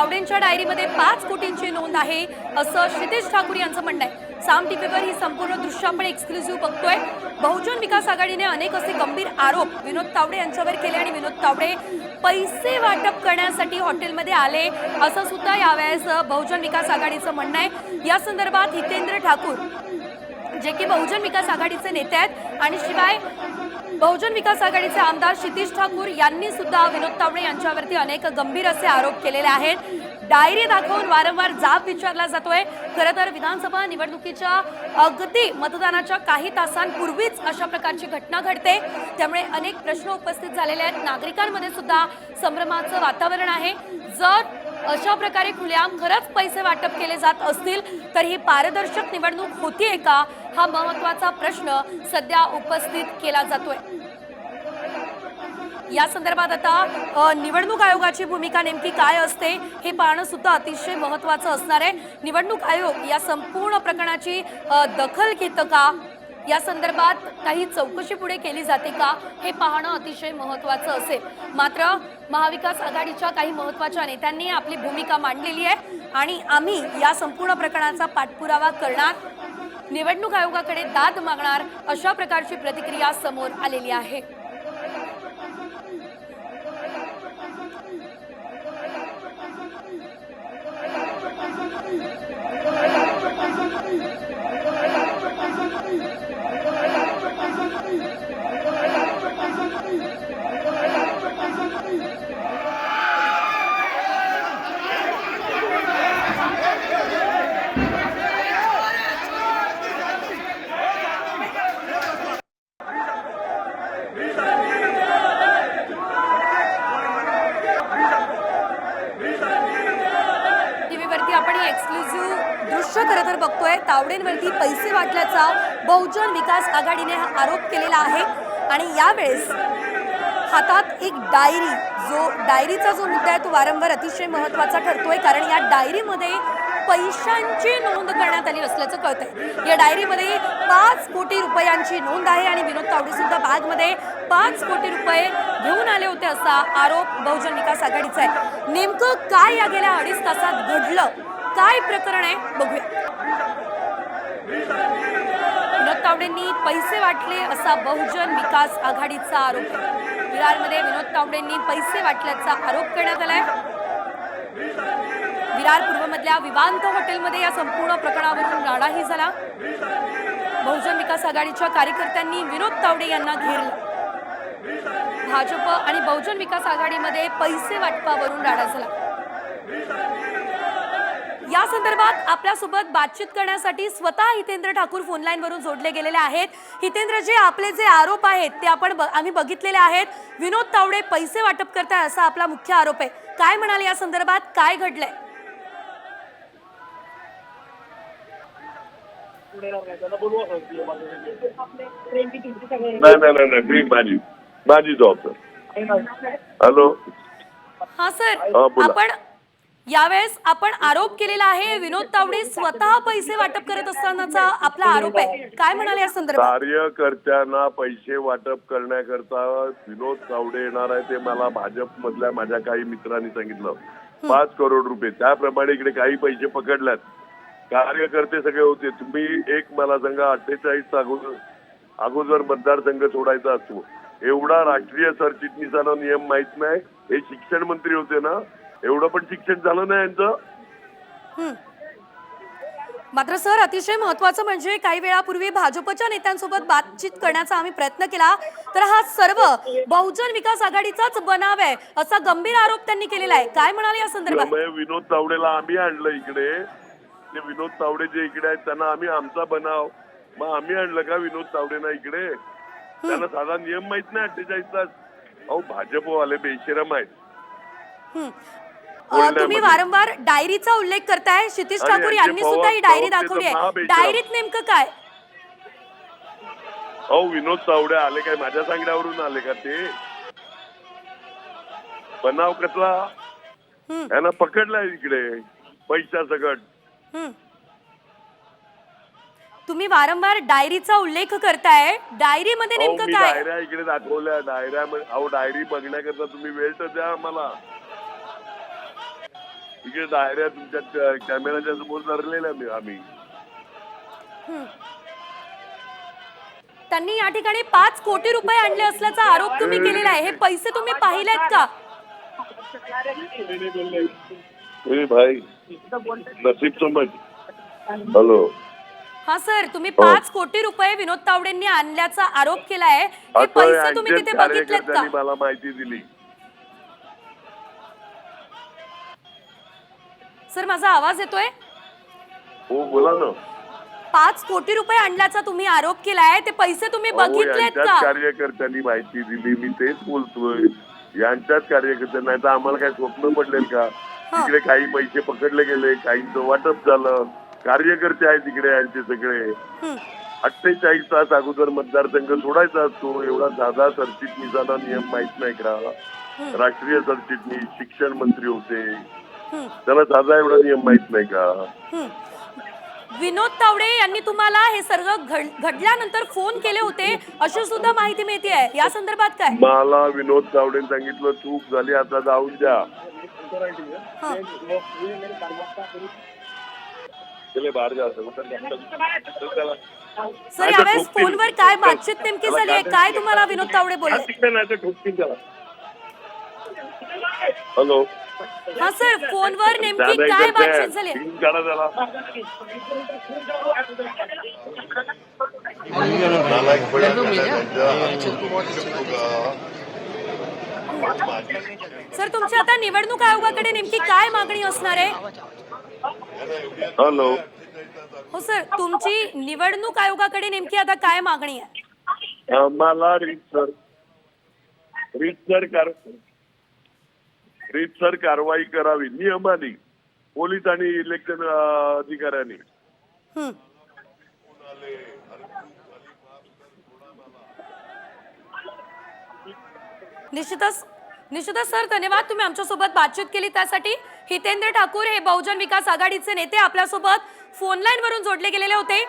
तावडेंच्या डायरीमध्ये 5 कोटींची नोंद आहे असं क्षितिज ठाकूर यांचं म्हणणं आहे। साम टीव्हीवर ही संपूर्ण दृश्य आपण एक्सक्लुझिव्ह बघतोय। बहुजन विकास आघाडीने अनेक असे गंभीर आरोप विनोद तावडे यांच्यावर केले आणि विनोद तावडे पैसे वाटप करण्यासाठी हॉटेलमध्ये आले असं सुद्धा यावेळेस बहुजन विकास आघाडीचं म्हणणं आहे। या संदर्भात हितेंद्र ठाकूर जे की बहुजन विकास आघाडीचे नेते आहेत आणि शिवाय बहुजन विकास आघाडीचे आमदार क्षितिज ठाकूर यांनी सुद्धा विनोद तावडे यांच्यावरती अनेक गंभीर असे आरोप केलेले आहेत। डायरी दाखवून वारंवार जाब विचारला जातोय। खरं तर विधानसभा निवडणुकीच्या अगदी मतदानाच्या काही तासांपूर्वीच अशा प्रकारची घटना घडते, त्यामुळे अनेक प्रश्न उपस्थित झालेले आहेत। नागरिकांमध्ये सुद्धा संभ्रमाचं वातावरण आहे। जर अशा प्रकारे खुलेआम खरंच पैसे वाटप केले जात असतील तर ही पारदर्शक निवडणूक होतीये का, हा महत्त्वाचा प्रश्न सध्या उपस्थित केला जातोय। या संदर्भात आता निवडणूक आयोगाची भूमिका नेमकी काय असते हे पाहणं सुद्धा अतिशय महत्त्वाचं असणार आहे। निवडणूक आयोग या संपूर्ण प्रकरणाची दखल घेतं का, या संदर्भात काही चौकशी पुढे केली जाते का, हे पाहणं अतिशय महत्त्वाचं असेल। मात्र महाविकास आघाडीच्या काही महत्त्वाच्या नेत्यांनी आपली भूमिका मांडलेली आहे आणि आम्ही या संपूर्ण प्रकरणाचा पाठपुरावा करणार, निवडणूक आयोगाकडे दाद मागणार, अशा प्रकारची प्रतिक्रिया समोर आलेली आहे। आपण एक्सक्लुझिव्ह दृश्य खरं तर बघतोय। तावडेंवरती पैसे वाटल्याचा बहुजन विकास आघाडीने हा आरोप केलेला आहे आणि यावेळेस हातात एक डायरीचा जो मुद्दा आहे तो वारंवार अतिशय महत्त्वाचा ठरतोय, कारण या डायरीमध्ये पैशांची नोंद करण्यात आली असल्याचं कळतंय। या डायरीमध्ये 5 कोटी रुपयांची नोंद आहे आणि विनोद तावडे सुद्धा बॅगमध्ये 5 कोटी रुपये घेऊन आले होते असा आरोप बहुजन विकास आघाडीचा आहे। नेमकं काय या गेल्या 2.5 तासात घडलं, काय प्रकरण आहे बघूया। विनोद तावडेंनी पैसे वाटले असा बहुजन विकास आघाडीचा आरोप आहे। विरारमध्ये विनोद तावडेंनी पैसे वाटल्याचा आरोप करण्यात आलाय। विरार पूर्वमधल्या विवांत हॉटेलमध्ये या संपूर्ण प्रकरणावरून राडाही झाला। बहुजन विकास आघाडीच्या कार्यकर्त्यांनी विनोद तावडे यांना घेरलं। भाजप आणि बहुजन विकास आघाडीमध्ये पैसे वाटपावरून राडा झाला। या संदर्भात आपल्यासोबत बातचीत करण्यासाठी स्वतः हितेंद्र ठाकूर फोनलाईन वरून जोडले गेलेले आहेत। हितेंद्र, जे आपले जे आरोप आहेत ते आम्ही बघितलेले आहेत। विनोद तावडे पैसे वाटप करताय असा आपला मुख्य आरोप आहे, काय म्हणाले या संदर्भात, काय घडलंय? नाही माझी जॉब सर। हॅलो, हा सर, आपण यावेळेस आरोप केलेला आहे विनोद तावडे स्वतः पैसे वाटप करत असतानाचा आपला आरोप आहे, काय म्हणाले या संदर्भात? कार्यकर्त्यांना पैसे वाटप करण्याकरता विनोद तावडे येणार आहे ते मला भाजप मधल्या माझ्या काही मित्रांनी सांगितलं। 5 करोड रुपये त्याप्रमाणे इकडे काही पैसे पकडल्यात, कार्यकर्ते सगळे होते। तुम्ही एक मला सांगा, 48 अगोदर मतदारसंघ सोडायचा असतो, एवढा राष्ट्रीय सरचिटणीसांना नियम माहित नाही? हे शिक्षण मंत्री होते ना, एवढं पण शिक्षण झालं नाही यांचं। मात्र सर, अतिशय महत्त्वाचं म्हणजे काही वेळापूर्वी भाजपच्या नेत्यांसोबत बातचीत करण्याचा आम्ही प्रयत्न केला तर हा सर्व बहुजन विकास आघाडीचाच बनाव आहे असा गंभीर आरोप त्यांनी केलेला आहे, काय म्हणाले या संदर्भात? विनोद तावडेला आम्ही आणलं इकडे, ते विनोद तावडे जे इकडे आहेत त्यांना आम्ही आमचा बनाव, मग आम्ही आणलं का विनोद तावडेना इकडे? त्यांना साधा नियम माहित नाही 48 तास? अहो, भाजपवाले बेशरम आहेत। तुम्ही वारंवार डायरीचा उल्लेख करताय, क्षितिज ठाकूर यांनी सुद्धा ही डायरी दाखवली आहे, डायरीत नेमकं काय? अहो, विनोद तावडे आले काय माझ्या सांगण्यावरून आले का? ते बनाव कसला यांना पकडलाय इकडे पैसा सकट। तुम्ही वारंवार डायरीचा उल्लेख करताय, डायरीमध्ये नेमकं काय? डायऱ्या इकडे दाखवल्या, डायऱ्यामध्ये। अहो, डायरी बघण्याकरता तुम्ही वेळ तर द्या आम्हाला। तिकडे डायऱ्या तुमच्या कॅमेराच्या समोर धरलेल्या आम्ही. त्यांनी या ठिकाणी 5 कोटी रुपये आणले असल्याचा आरोप तुम्ही केलेला आहे. हे पैसे तुम्ही पाहिलेत का? ए भाई नसीब समज. हॅलो. हा सर, तुम्ही 5 कोटी रुपये विनोद तावडेंनी आणल्याचा आरोप केलाय. हे पैसे तुम्ही तिथे बघितलेत का? मला माहिती दिली. सर, माझा आवाज येतोय? हो बोला ना. 5 कोटी रुपये आणल्याचा तुम्ही आरोप केलाय. ते पैसे तुम्ही बघितलेत का? कार्यकर्त्यांनी माहिती दिली. मी तेच बोलतोय. यांच्याच कार्यकर्त्यांना. नाही तर आम्हाला काय स्वप्न पडलेल का? तिकडे काही पैसे पकडले गेले, काहींचं वाटप झालं. कार्यकर्ते आहेत तिकडे यांचे सगळे. 48 तास अगोदर मतदारसंघ सोडायचा असतो. एवढा साधा सरचिटणीसाला नियम माहित नाही का? राष्ट्रीय सरचिटणीस शिक्षण मंत्री होते, त्याला साधा एवढा नियम माहित नाही का? विनोद तावडे यांनी तुम्हाला हे सगळं घडल्यानंतर फोन केले होते अशी सुद्धा माहिती मिळते आहे. या संदर्भात काय? मला विनोद तावडे सांगितलं चूक झाली, आता जाऊन द्या. सर, यावेळेस फोनवर काय बातचीत नेमकी झाली आहे? काय तुम्हाला विनोद तावडे बोलले? हॅलो. हा सर, फोनवर नेमकी काय बातचीत झाली आहे? सर, तुमची आता निवडणूक आयोगाकडे नेमकी काय मागणी असणार आहे? हॅलो. हो सर, तुमची निवडणूक आयोगाकडे नेमकी आता काय मागणी आहे? आम्हाला रीतसर कारवाई करावी नियमाने, पोलीस आणि इलेक्शन अधिकाऱ्यांनी. निश्चितच सर, धन्यवाद. तुम्ही आमच्यासोबत बातचीत केली त्यासाठी. हितेंद्र ठाकूर हे बहुजन विकास आघाडीचे नेते आपल्यासोबत फोन लाईन वरून जोडले गेलेले होते.